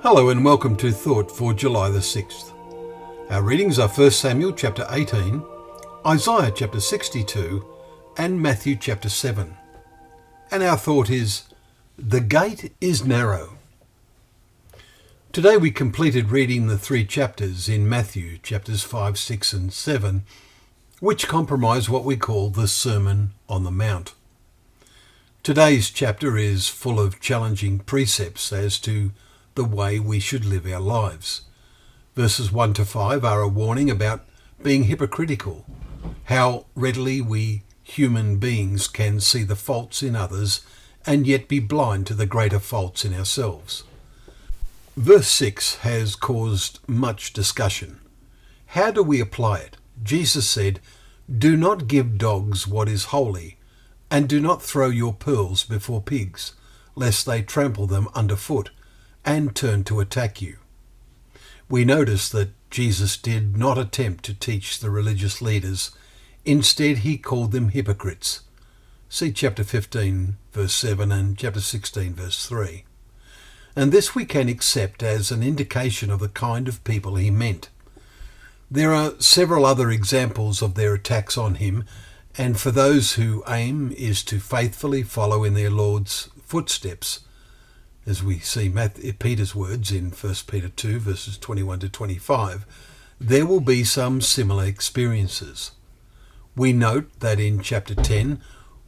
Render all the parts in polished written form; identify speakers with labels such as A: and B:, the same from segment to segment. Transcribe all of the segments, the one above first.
A: Hello and welcome to Thought for July the 6th. Our readings are 1 Samuel chapter 18, Isaiah chapter 62 and Matthew chapter 7. And our thought is, the gate is narrow. Today we completed reading the 3 chapters in Matthew chapters 5, 6 and 7, which comprise what we call the Sermon on the Mount. Today's chapter is full of challenging precepts as to the way we should live our lives. Verses 1 to 5 are a warning about being hypocritical, how readily we human beings can see the faults in others and yet be blind to the greater faults in ourselves. Verse 6 has caused much discussion. How do we apply it? Jesus said, "Do not give dogs what is holy, and do not throw your pearls before pigs, lest they trample them underfoot and turn to attack you." We notice that Jesus did not attempt to teach the religious leaders. Instead, he called them hypocrites. See chapter 15, verse 7 and chapter 16, verse 3. And this we can accept as an indication of the kind of people he meant. There are several other examples of their attacks on him, and for those whose aim is to faithfully follow in their Lord's footsteps, as we see Peter's words in 1 Peter 2, verses 21 to 25, there will be some similar experiences. We note that in chapter 10,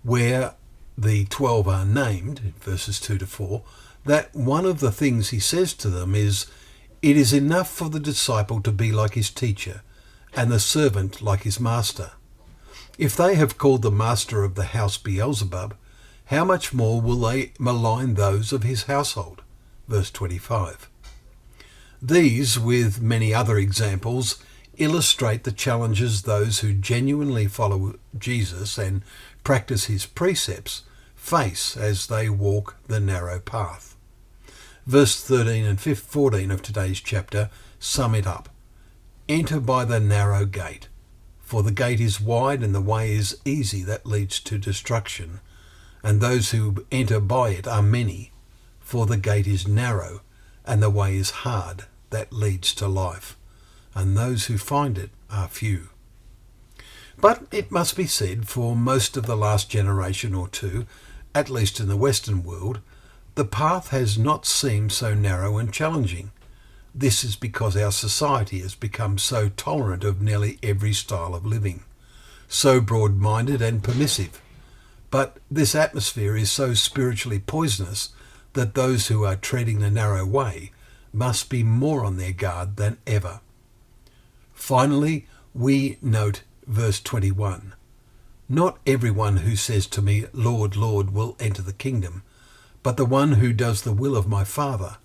A: where the 12 are named, verses 2 to 4, that one of the things he says to them is, "It is enough for the disciple to be like his teacher, and the servant like his master. If they have called the master of the house Beelzebub, how much more will they malign those of his household?" Verse 25. These, with many other examples, illustrate the challenges those who genuinely follow Jesus and practice his precepts face as they walk the narrow path. Verse 13 and 14 of today's chapter sum it up. "Enter by the narrow gate, for the gate is wide and the way is easy that leads to destruction, and those who enter by it are many, for the gate is narrow and the way is hard that leads to life, and those who find it are few." But it must be said, for most of the last generation or two, at least in the Western world, the path has not seemed so narrow and challenging. This is because our society has become so tolerant of nearly every style of living, so broad-minded and permissive. But this atmosphere is so spiritually poisonous that those who are treading the narrow way must be more on their guard than ever. Finally, we note verse 21. "Not everyone who says to me, 'Lord, Lord,' will enter the kingdom, but the one who does the will of my Father.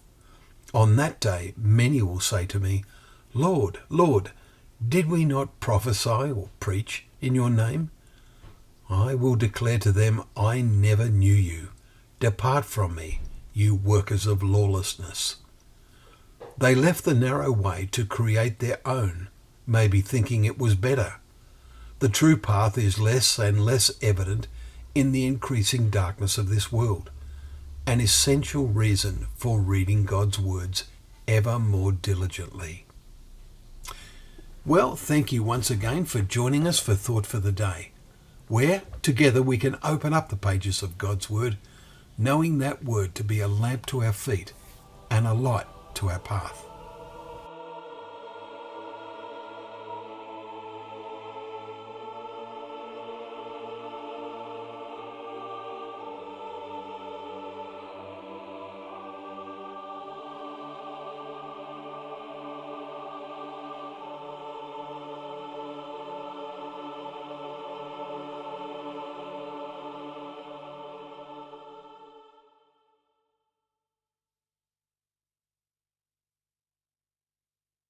A: On that day many will say to me, 'Lord, Lord, did we not prophesy or preach in your name?' I will declare to them, 'I never knew you. Depart from me, you workers of lawlessness.'" They left the narrow way to create their own, maybe thinking it was better. The true path is less and less evident in the increasing darkness of this world, an essential reason for reading God's words ever more diligently. Well, thank you once again for joining us for Thought for the Day, where together we can open up the pages of God's Word, knowing that Word to be a lamp to our feet and a light to our path.